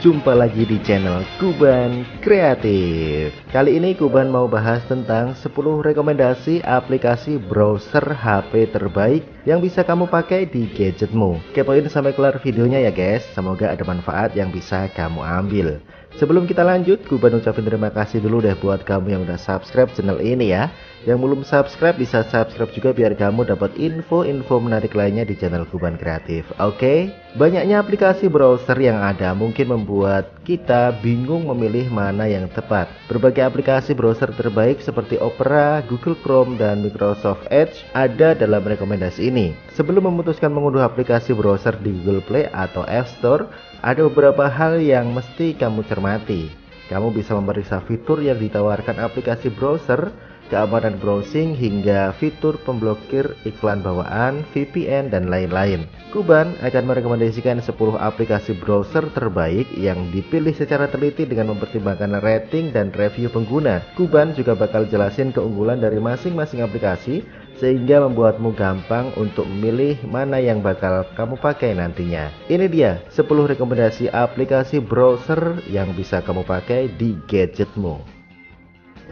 jumpa lagi di channel Kuban Kreatif. Kali ini Kuban mau bahas tentang 10 rekomendasi aplikasi browser HP terbaik yang bisa kamu pakai di gadgetmu. Kepoin sampai kelar videonya ya guys, semoga ada manfaat yang bisa kamu ambil. Sebelum kita lanjut, Kuban ucapin terima kasih dulu deh buat kamu yang udah subscribe channel ini ya. Yang belum subscribe bisa subscribe juga biar kamu dapat info-info menarik lainnya di channel Kuban Kreatif. Oke? Banyaknya aplikasi browser yang ada mungkin membuat kita bingung memilih mana yang tepat. Berbagai aplikasi browser terbaik seperti Opera, Google Chrome, dan Microsoft Edge ada dalam rekomendasi ini. Sebelum memutuskan mengunduh aplikasi browser di Google Play atau App Store, ada beberapa hal yang mesti kamu cermati. Kamu bisa memeriksa fitur yang ditawarkan aplikasi browser, keamanan browsing, hingga fitur pemblokir iklan bawaan, VPN, dan lain-lain. Kuban akan merekomendasikan 10 aplikasi browser terbaik yang dipilih secara teliti dengan mempertimbangkan rating dan review pengguna. Kuban juga bakal jelasin keunggulan dari masing-masing aplikasi sehingga membuatmu gampang untuk memilih mana yang bakal kamu pakai nantinya. Ini dia 10 rekomendasi aplikasi browser yang bisa kamu pakai di gadgetmu.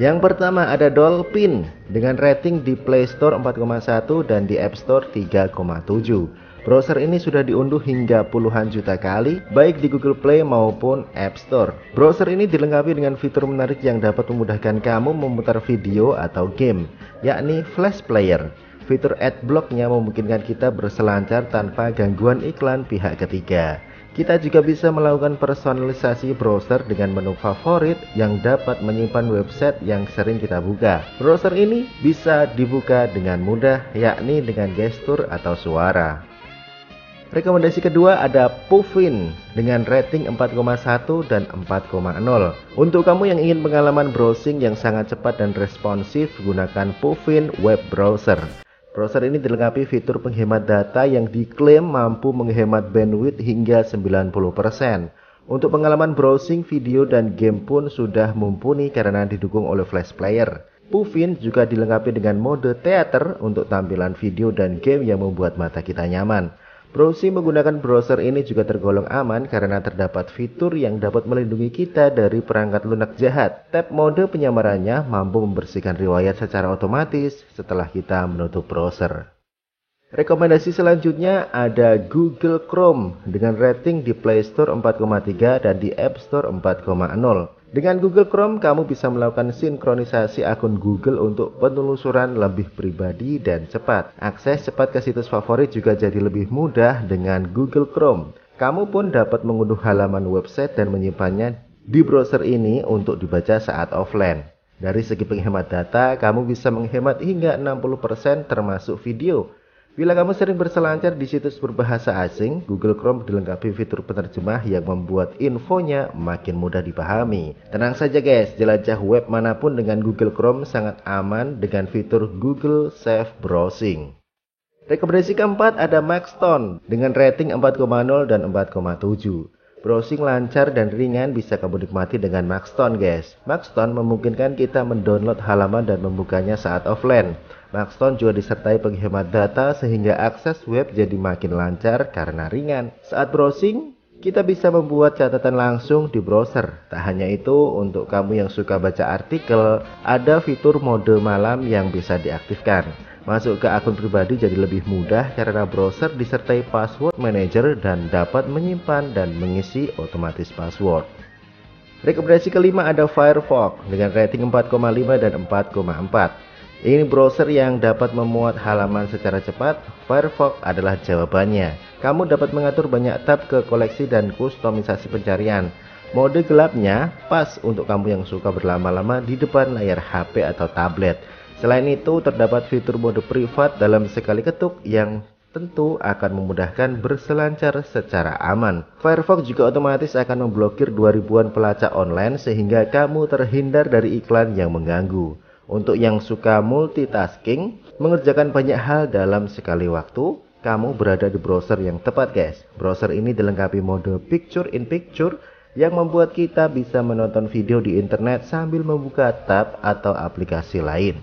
Yang pertama ada Dolphin dengan rating di Play Store 4,1 dan di App Store 3,7. Browser ini sudah diunduh hingga puluhan juta kali, baik di Google Play maupun App Store. Browser ini dilengkapi dengan fitur menarik yang dapat memudahkan kamu memutar video atau game, yakni Flash Player. Fitur Adblock-nya memungkinkan kita berselancar tanpa gangguan iklan pihak ketiga. Kita juga bisa melakukan personalisasi browser dengan menu favorit yang dapat menyimpan website yang sering kita buka. Browser ini bisa dibuka dengan mudah, yakni dengan gestur atau suara. Rekomendasi kedua ada Puffin dengan rating 4,1 dan 4,0. Untuk kamu yang ingin pengalaman browsing yang sangat cepat dan responsif, gunakan Puffin Web Browser. Browser ini dilengkapi fitur penghemat data yang diklaim mampu menghemat bandwidth hingga 90%. Untuk pengalaman browsing, video, dan game pun sudah mumpuni karena didukung oleh Flash Player. Puffin juga dilengkapi dengan mode theater untuk tampilan video dan game yang membuat mata kita nyaman. Browsing menggunakan browser ini juga tergolong aman karena terdapat fitur yang dapat melindungi kita dari perangkat lunak jahat. Tab mode penyamarannya mampu membersihkan riwayat secara otomatis setelah kita menutup browser. Rekomendasi selanjutnya ada Google Chrome dengan rating di Play Store 4,3 dan di App Store 4,0. Dengan Google Chrome, kamu bisa melakukan sinkronisasi akun Google untuk penelusuran lebih pribadi dan cepat. Akses cepat ke situs favorit juga jadi lebih mudah dengan Google Chrome. Kamu pun dapat mengunduh halaman website dan menyimpannya di browser ini untuk dibaca saat offline. Dari segi penghemat data, kamu bisa menghemat hingga 60% termasuk video. Bila kamu sering berselancar di situs berbahasa asing, Google Chrome dilengkapi fitur penerjemah yang membuat infonya makin mudah dipahami. Tenang saja guys, jelajah web manapun dengan Google Chrome sangat aman dengan fitur Google Safe Browsing. Rekomendasi keempat ada Maxston dengan rating 4,0 dan 4,7. Browsing lancar dan ringan bisa kamu nikmati dengan Maxston guys. Maxston memungkinkan kita mendownload halaman dan membukanya saat offline. Maxston juga disertai penghemat data sehingga akses web jadi makin lancar karena ringan. Saat browsing, kita bisa membuat catatan langsung di browser. Tak hanya itu, untuk kamu yang suka baca artikel, ada fitur mode malam yang bisa diaktifkan. Masuk ke akun pribadi jadi lebih mudah karena browser disertai password manager dan dapat menyimpan dan mengisi otomatis password. Rekomendasi kelima ada Firefox dengan rating 4,5 dan 4,4. Ini browser yang dapat memuat halaman secara cepat. Firefox adalah jawabannya. Kamu dapat mengatur banyak tab ke koleksi dan kustomisasi pencarian. Mode gelapnya pas untuk kamu yang suka berlama-lama di depan layar HP atau tablet. Selain itu, terdapat fitur mode privat dalam sekali ketuk yang tentu akan memudahkan berselancar secara aman. Firefox juga otomatis akan memblokir 2000-an pelacak online sehingga kamu terhindar dari iklan yang mengganggu. Untuk yang suka multitasking, mengerjakan banyak hal dalam sekali waktu, kamu berada di browser yang tepat guys. Browser ini dilengkapi mode Picture in Picture yang membuat kita bisa menonton video di internet sambil membuka tab atau aplikasi lain.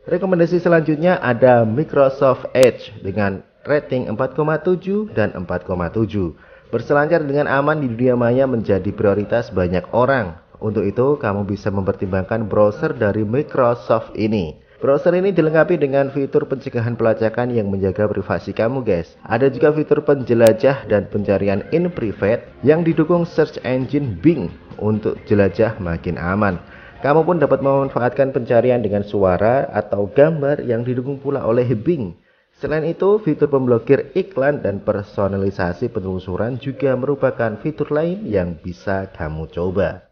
Rekomendasi selanjutnya ada Microsoft Edge dengan rating 4,7 dan 4,7. Berselancar dengan aman di dunia maya menjadi prioritas banyak orang. Untuk itu, kamu bisa mempertimbangkan browser dari Microsoft ini. Browser ini dilengkapi dengan fitur pencegahan pelacakan yang menjaga privasi kamu, guys. Ada juga fitur penjelajah dan pencarian in private yang didukung search engine Bing untuk jelajah makin aman. Kamu pun dapat memanfaatkan pencarian dengan suara atau gambar yang didukung pula oleh Bing. Selain itu, fitur pemblokir iklan dan personalisasi penelusuran juga merupakan fitur lain yang bisa kamu coba.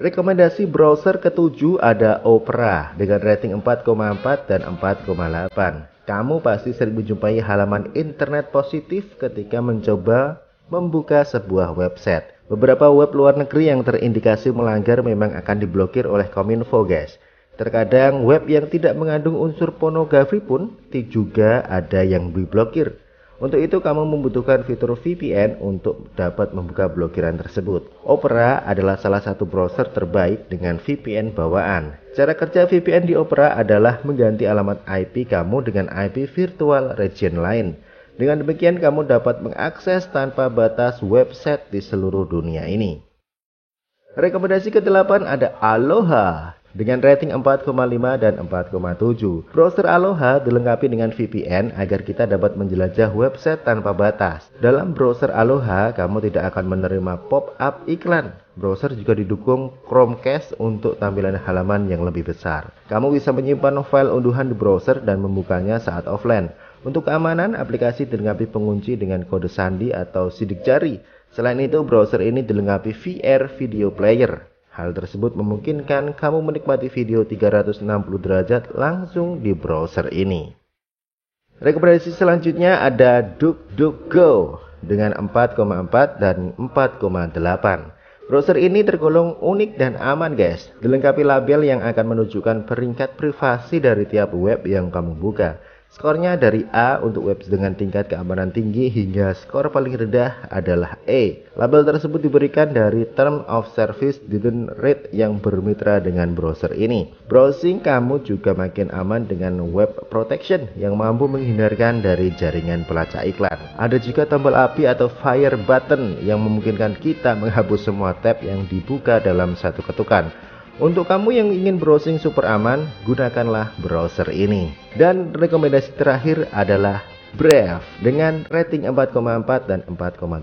Rekomendasi browser ketujuh ada Opera dengan rating 4,4 dan 4,8. Kamu pasti sering menjumpai halaman internet positif ketika mencoba membuka sebuah website. Beberapa web luar negeri yang terindikasi melanggar memang akan diblokir oleh Kominfo, guys. Terkadang web yang tidak mengandung unsur pornografi pun juga ada yang diblokir. Untuk itu kamu membutuhkan fitur VPN untuk dapat membuka blokiran tersebut. Opera adalah salah satu browser terbaik dengan VPN bawaan. Cara kerja VPN di Opera adalah mengganti alamat IP kamu dengan IP virtual region lain. Dengan demikian kamu dapat mengakses tanpa batas website di seluruh dunia ini. Rekomendasi ke-8 ada Aloha dengan rating 4,5 dan 4,7. Browser Aloha dilengkapi dengan VPN agar kita dapat menjelajah website tanpa batas. Dalam browser Aloha, kamu tidak akan menerima pop-up iklan. Browser juga didukung Chromecast untuk tampilan halaman yang lebih besar. Kamu bisa menyimpan file unduhan di browser dan membukanya saat offline. Untuk keamanan, aplikasi dilengkapi pengunci dengan kode sandi atau sidik jari. Selain itu, browser ini dilengkapi VR Video Player. Hal tersebut memungkinkan kamu menikmati video 360 derajat langsung di browser ini. Rekomendasi selanjutnya ada DuckDuckGo dengan 4,4 dan 4,8. Browser ini tergolong unik dan aman, guys. Dilengkapi label yang akan menunjukkan peringkat privasi dari tiap web yang kamu buka. Skornya dari A untuk web dengan tingkat keamanan tinggi hingga skor paling rendah adalah E. Label tersebut diberikan dari Term of Service Didn't Read yang bermitra dengan browser ini. Browsing kamu juga makin aman dengan web protection yang mampu menghindarkan dari jaringan pelacak iklan. Ada juga tombol api atau fire button yang memungkinkan kita menghapus semua tab yang dibuka dalam satu ketukan. Untuk kamu yang ingin browsing super aman, gunakanlah browser ini. Dan rekomendasi terakhir adalah Brave dengan rating 4,4 dan 4,8.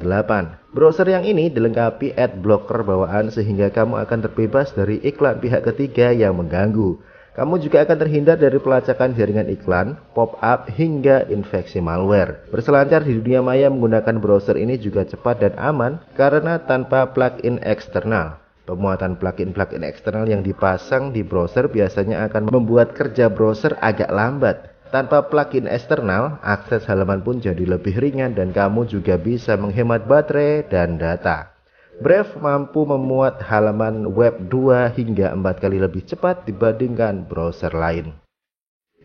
Browser yang ini dilengkapi ad blocker bawaan sehingga kamu akan terbebas dari iklan pihak ketiga yang mengganggu. Kamu juga akan terhindar dari pelacakan jaringan iklan, pop-up, hingga infeksi malware. Berselancar di dunia maya menggunakan browser ini juga cepat dan aman karena tanpa plugin eksternal. Pemuatan plugin eksternal yang dipasang di browser biasanya akan membuat kerja browser agak lambat. Tanpa plugin eksternal, akses halaman pun jadi lebih ringan dan kamu juga bisa menghemat baterai dan data. Brave mampu memuat halaman web 2 hingga 4 kali lebih cepat dibandingkan browser lain.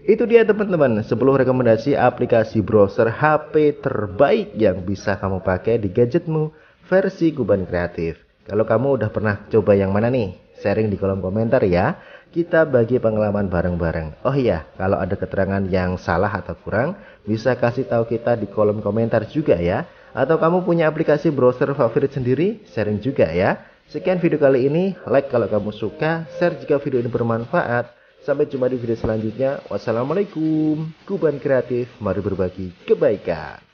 Itu dia teman-teman, 10 rekomendasi aplikasi browser HP terbaik yang bisa kamu pakai di gadgetmu versi Kuban Kreatif. Kalau kamu udah pernah coba yang mana nih? Sharing di kolom komentar ya. Kita bagi pengalaman bareng-bareng. Oh iya, kalau ada keterangan yang salah atau kurang, bisa kasih tahu kita di kolom komentar juga ya. Atau kamu punya aplikasi browser favorit sendiri, sharing juga ya. Sekian video kali ini, like kalau kamu suka, share jika video ini bermanfaat. Sampai jumpa di video selanjutnya. Wassalamualaikum. Kuban Kreatif, mari berbagi kebaikan.